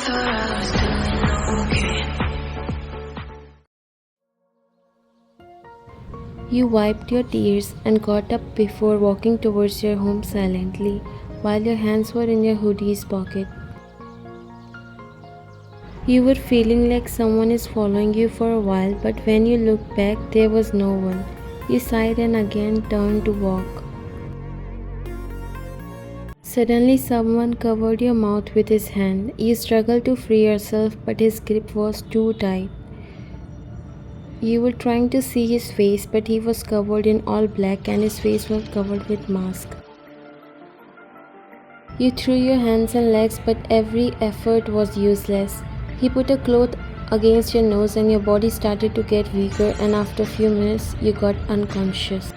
thought I was doing okay. You wiped your tears and got up before walking towards your home silently, while your hands were in your hoodie's pocket. You were feeling like someone is following you for a while, but when you looked back, there was no one. You sighed and again turned to walk. Suddenly, someone covered your mouth with his hand. You struggled to free yourself, but his grip was too tight. You were trying to see his face, but he was covered in all black and his face was covered with mask. You threw your hands and legs, but every effort was useless. He put a cloth against your nose and your body started to get weaker, and after a few minutes, you got unconscious.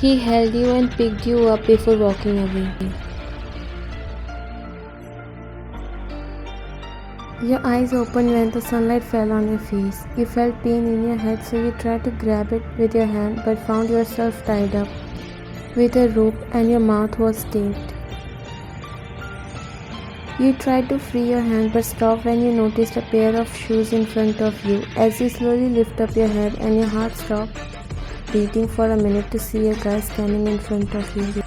He held you and picked you up before walking away. Your eyes opened when the sunlight fell on your face. You felt pain in your head, so you tried to grab it with your hand but found yourself tied up with a rope and your mouth was taped. You tried to free your hand but stopped when you noticed a pair of shoes in front of you. As you slowly lift up your head and your heart stopped beating for a minute to see a guy standing in front of you.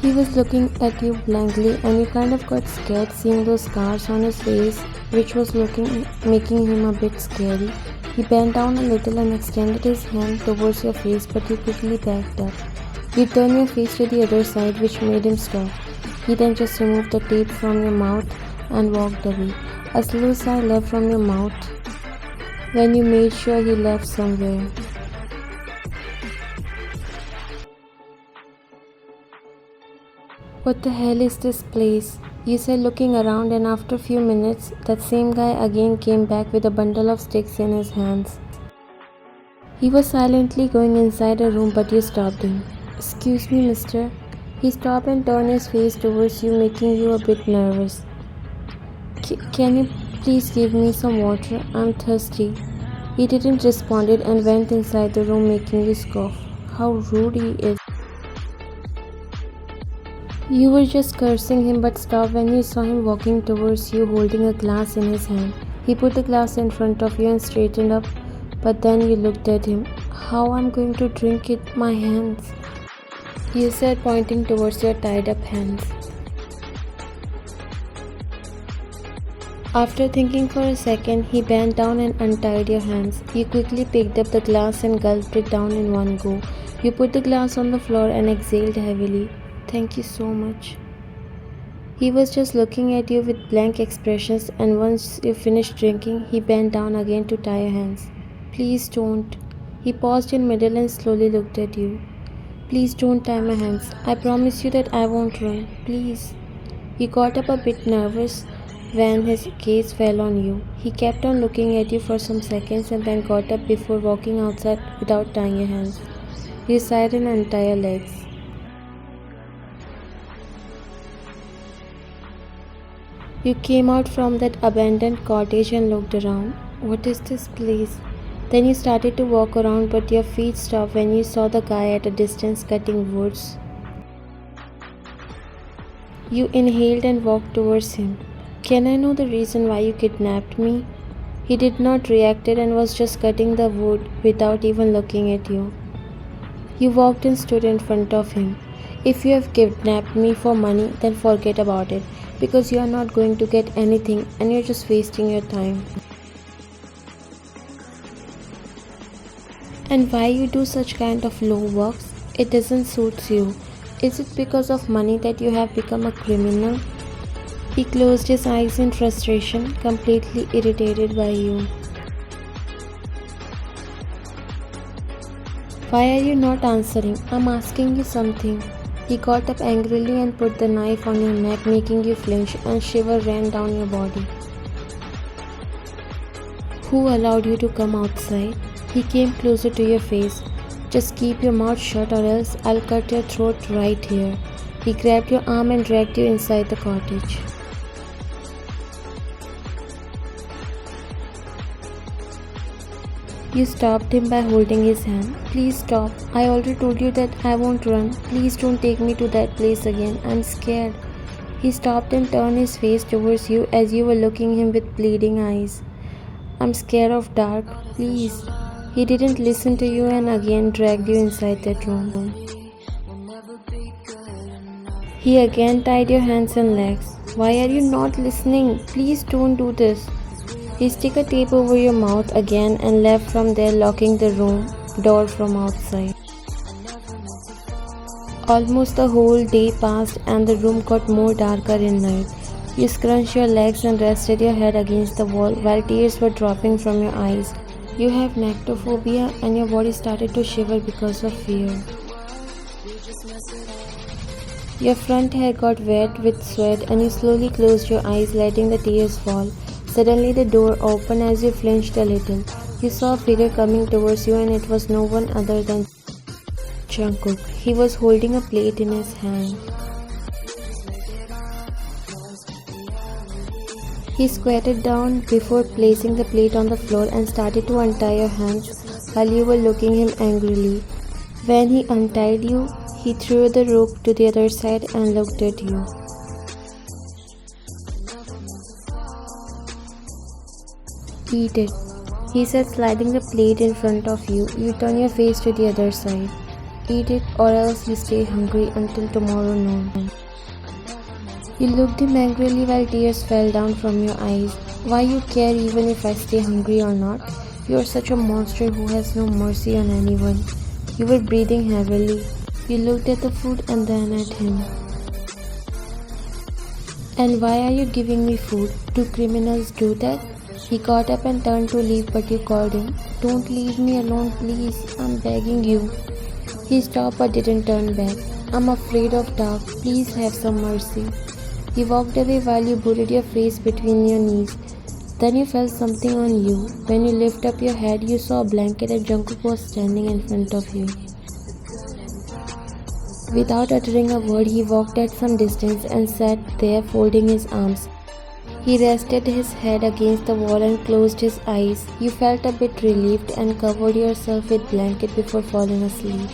He was looking at you blankly and you kind of got scared seeing those scars on his face, which was making him a bit scary. He bent down a little and extended his hand towards your face, but you quickly backed up. You turned your face to the other side, which made him stop. He then just removed the tape from your mouth and walked away. A slow sigh left from your mouth when you made sure he left somewhere. What the hell is this place? You said, looking around, and after a few minutes, that same guy again came back with a bundle of sticks in his hands. He was silently going inside a room, but you stopped him. "Excuse me, mister." He stopped and turned his face towards you, making you a bit nervous. Can you please give me some water? I'm thirsty." He didn't respond and went inside the room, making you scoff. How rude he is. You were just cursing him but stopped when you saw him walking towards you holding a glass in his hand. He put the glass in front of you and straightened up, but then you looked at him. "How I'm going to drink it? My hands," you said, pointing towards your tied up hands. After thinking for a second, he bent down and untied your hands. You quickly picked up the glass and gulped it down in one go. You put the glass on the floor and exhaled heavily. "Thank you so much." He was just looking at you with blank expressions, and once you finished drinking, he bent down again to tie your hands. "Please don't." He paused in middle and slowly looked at you. "Please don't tie my hands. I promise you that I won't run. Please." You got up a bit nervous when his gaze fell on you. He kept on looking at you for some seconds and then got up before walking outside without tying your hands. You sighed and untied your legs. You came out from that abandoned cottage and looked around. What is this place? Then you started to walk around, but your feet stopped when you saw the guy at a distance cutting woods. You inhaled and walked towards him. "Can I know the reason why you kidnapped me?" He did not react and was just cutting the wood without even looking at you. You walked and stood in front of him. "If you have kidnapped me for money, then forget about it, because you are not going to get anything and you're just wasting your time. And why you do such kind of low works? It doesn't suit you. Is it because of money that you have become a criminal?" He closed his eyes in frustration, completely irritated by you. "Why are you not answering? I'm asking you something." He got up angrily and put the knife on your neck, making you flinch, and shiver ran down your body. "Who allowed you to come outside?" He came closer to your face. "Just keep your mouth shut or else I'll cut your throat right here." He grabbed your arm and dragged you inside the cottage. You stopped him by holding his hand. Please stop. I already told you that I won't run. Please don't take me to that place again. I'm scared. He stopped and turned his face towards you as you were looking him with pleading eyes. I'm scared of dark. Please. He didn't listen to you and again dragged you inside that room. He again tied your hands and legs. Why are you not listening? Please don't do this. He stuck a tape over your mouth again and left from there, locking the room door from outside. Almost the whole day passed and the room got more darker in night. You scrunched your legs and rested your head against the wall while tears were dropping from your eyes. You have nectophobia and your body started to shiver because of fear. Your front hair got wet with sweat and you slowly closed your eyes, letting the tears fall. Suddenly the door opened as you flinched a little. You saw a figure coming towards you and it was no one other than Jungkook. He was holding a plate in his hand. He squatted down before placing the plate on the floor and started to untie your hands while you were looking him angrily. When he untied you, he threw the rope to the other side and looked at you. Eat it, he said, sliding the plate in front of you. You turn your face to the other side. Eat it or else you stay hungry until tomorrow noon. You looked him angrily while tears fell down from your eyes. Why you care even if I stay hungry or not? You are such a monster who has no mercy on anyone. You were breathing heavily. You looked at the food and then at him. And why are you giving me food? Do criminals do that? He got up and turned to leave, but you called him. Don't leave me alone, please. I'm begging you. He stopped but didn't turn back. I'm afraid of dark. Please have some mercy. He walked away while you buried your face between your knees. Then you felt something on you. When you lifted up your head, you saw a blanket and Jungkook was standing in front of you. Without uttering a word, he walked at some distance and sat there folding his arms. He rested his head against the wall and closed his eyes. You felt a bit relieved and covered yourself with blanket before falling asleep.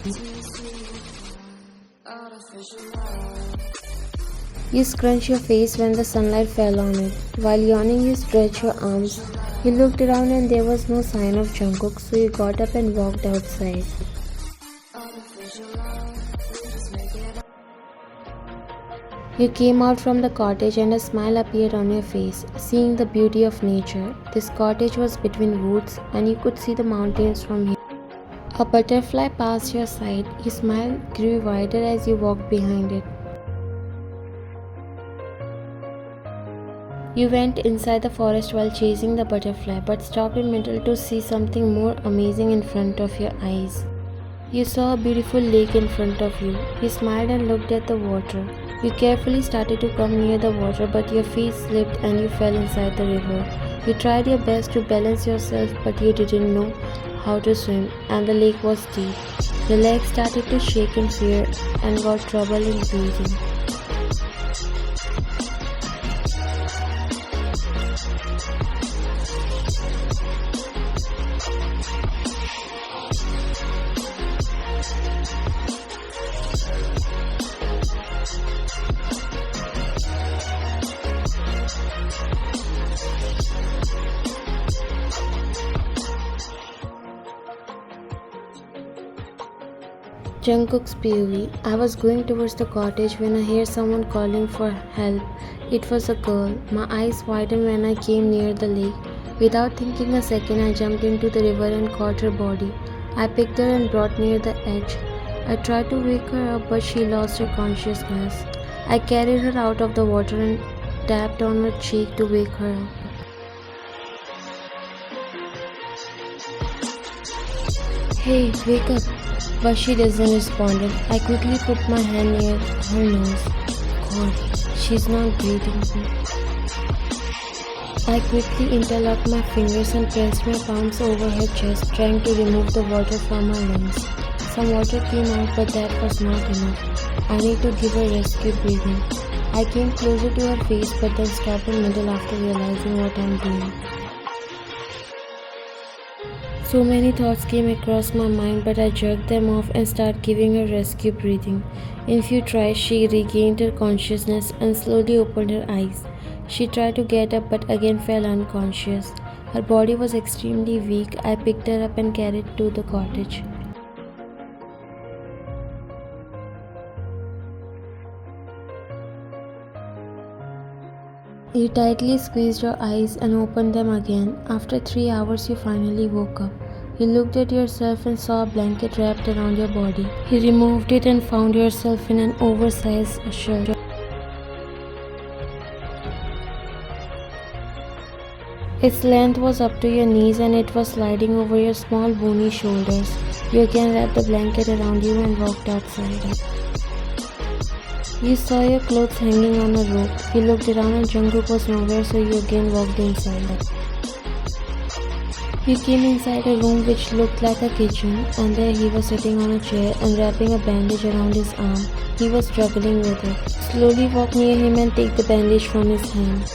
You scrunched your face when the sunlight fell on it. While yawning, you stretched your arms. You looked around and there was no sign of Jungkook, so you got up and walked outside. You came out from the cottage and a smile appeared on your face, seeing the beauty of nature. This cottage was between woods and you could see the mountains from here. A butterfly passed your side. Your smile grew wider as you walked behind it. You went inside the forest while chasing the butterfly, but stopped in middle to see something more amazing in front of your eyes. You saw a beautiful lake in front of you. You smiled and looked at the water. You carefully started to come near the water, but your feet slipped and you fell inside the river. You tried your best to balance yourself, but you didn't know how to swim, and the lake was deep. Your legs started to shake in fear and got trouble in breathing. Jungkook's POV. I was going towards the cottage when I heard someone calling for help. It was a girl. My eyes widened when I came near the lake. Without thinking a second, I jumped into the river and caught her body. I picked her and brought near the edge. I tried to wake her up, but she lost her consciousness. I carried her out of the water and tapped on her cheek to wake her up. Hey, wake up! But she doesn't respond. I quickly put my hand near her nose. God, she's not breathing. I quickly interlocked my fingers and pressed my palms over her chest, trying to remove the water from her lungs. Some water came out, but that was not enough. I need to give her rescue breathing. I came closer to her face, but then stopped in middle after realizing what I'm doing. So many thoughts came across my mind, but I jerked them off and started giving her rescue breathing. In few tries, she regained her consciousness and slowly opened her eyes. She tried to get up but again fell unconscious. Her body was extremely weak. I picked her up and carried her to the cottage. You tightly squeezed your eyes and opened them again. After 3 hours, you finally woke up. You looked at yourself and saw a blanket wrapped around your body. You removed it and found yourself in an oversized shirt. Its length was up to your knees and it was sliding over your small bony shoulders. You again wrapped the blanket around you and walked outside. You saw your clothes hanging on a rope. You looked around and Jungkook was nowhere, so you again walked inside. You came inside a room which looked like a kitchen, and there he was sitting on a chair and wrapping a bandage around his arm. He was struggling with it. Slowly walk near him and take the bandage from his hand.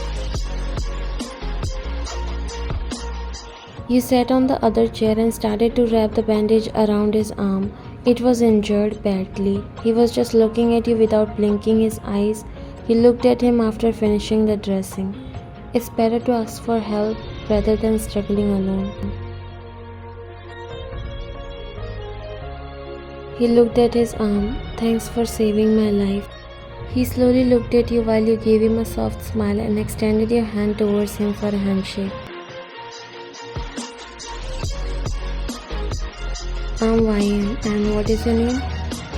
You sat on the other chair and started to wrap the bandage around his arm. It was injured badly. He was just looking at you without blinking his eyes. You looked at him after finishing the dressing. It's better to ask for help rather than struggling alone. He looked at his arm. Thanks for saving my life. He slowly looked at you while you gave him a soft smile and extended your hand towards him for a handshake. I'm Ryan, and what is your name?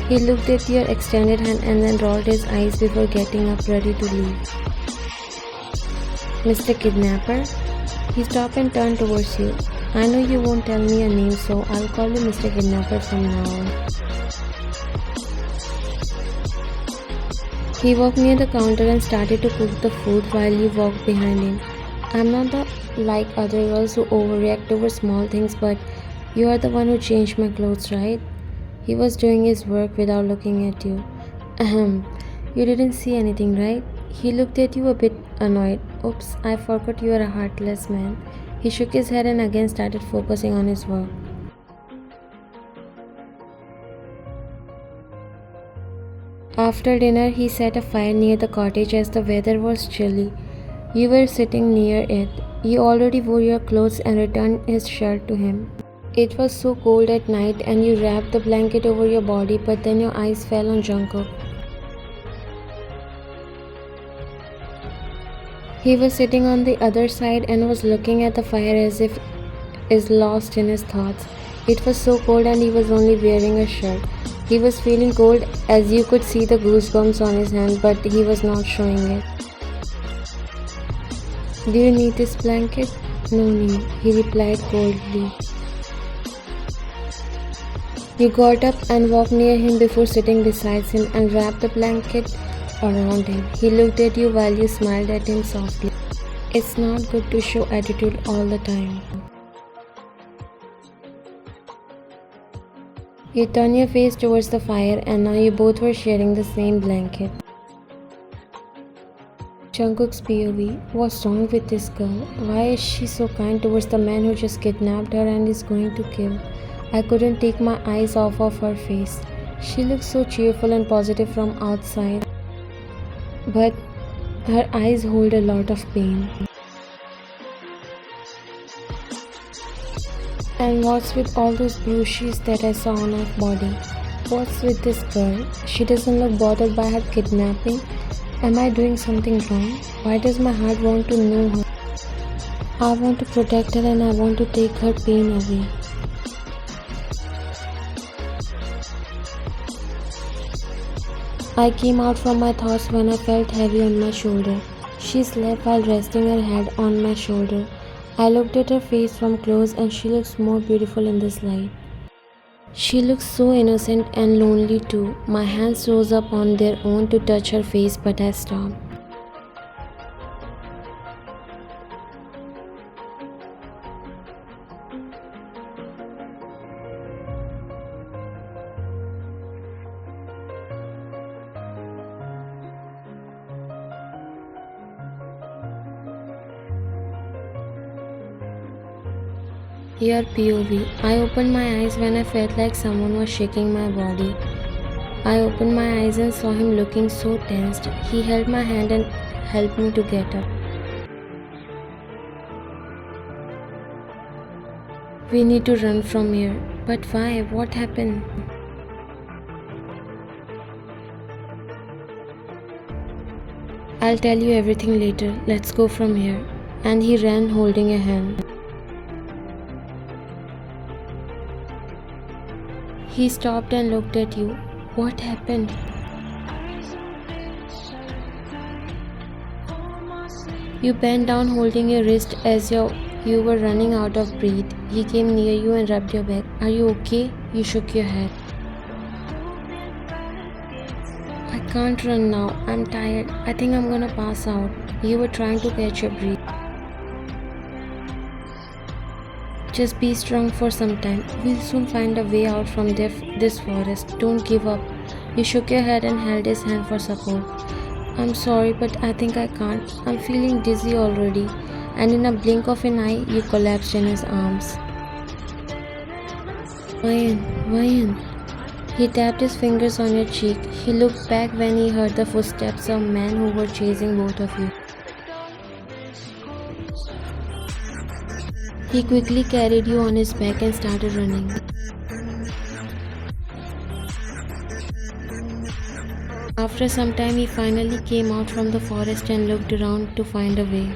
He looked at your extended hand and then rolled his eyes before getting up ready to leave. Mr. Kidnapper? He stopped and turned towards you. I know you won't tell me your name, so I'll call you Mr. Kidnapper from now on. He walked near the counter and started to cook the food while you walked behind him. I'm not like other girls who overreact over small things, but you are the one who changed my clothes, right? He was doing his work without looking at you. Ahem. You didn't see anything, right? He looked at you a bit annoyed. Oops, I forgot you are a heartless man. He shook his head and again started focusing on his work. After dinner, he set a fire near the cottage as the weather was chilly. You were sitting near it. You already wore your clothes and returned his shirt to him. It was so cold at night and you wrapped the blanket over your body, but then your eyes fell on Jungkook. He was sitting on the other side and was looking at the fire as if is lost in his thoughts. It was so cold and he was only wearing a shirt. He was feeling cold as you could see the goosebumps on his hand, but he was not showing it. Do you need this blanket? No need, he replied coldly. You got up and walked near him before sitting beside him and wrapped the blanket around him. He looked at you while you smiled at him softly. It's not good to show attitude all the time. You turned your face towards the fire and now you both were sharing the same blanket. Jungkook's POV. What's wrong with this girl? Why is she so kind towards the man who just kidnapped her and is going to kill? I couldn't take my eyes off of her face. She looked so cheerful and positive from outside, but her eyes hold a lot of pain. And what's with all those bruises that I saw on her body? What's with this girl? She doesn't look bothered by her kidnapping. Am I doing something wrong? Why does my heart want to know her? I want to protect her and I want to take her pain away. I came out from my thoughts when I felt heavy on my shoulder. She slept while resting her head on my shoulder. I looked at her face from close and she looks more beautiful in this light. She looks so innocent and lonely too. My hands rose up on their own to touch her face, but I stopped. Your POV. I opened my eyes when I felt like someone was shaking my body. I opened my eyes and saw him looking so tensed. He held my hand and helped me to get up. We need to run from here. But why? What happened? I'll tell you everything later. Let's go from here. And he ran holding a hand. He stopped and looked at you. What happened? You bent down holding your wrist as you were running out of breath. He came near you and rubbed your back. Are you okay? You shook your head. I can't run now. I'm tired. I think I'm gonna pass out. You were trying to catch your breath. Just be strong for some time. We'll soon find a way out from this forest. Don't give up. You shook your head and held his hand for support. I'm sorry, but I think I can't. I'm feeling dizzy already. And in a blink of an eye, you collapsed in his arms. Ryan. He tapped his fingers on your cheek. He looked back when he heard the footsteps of men who were chasing both of you. He quickly carried you on his back and started running. After some time, he finally came out from the forest and looked around to find a way.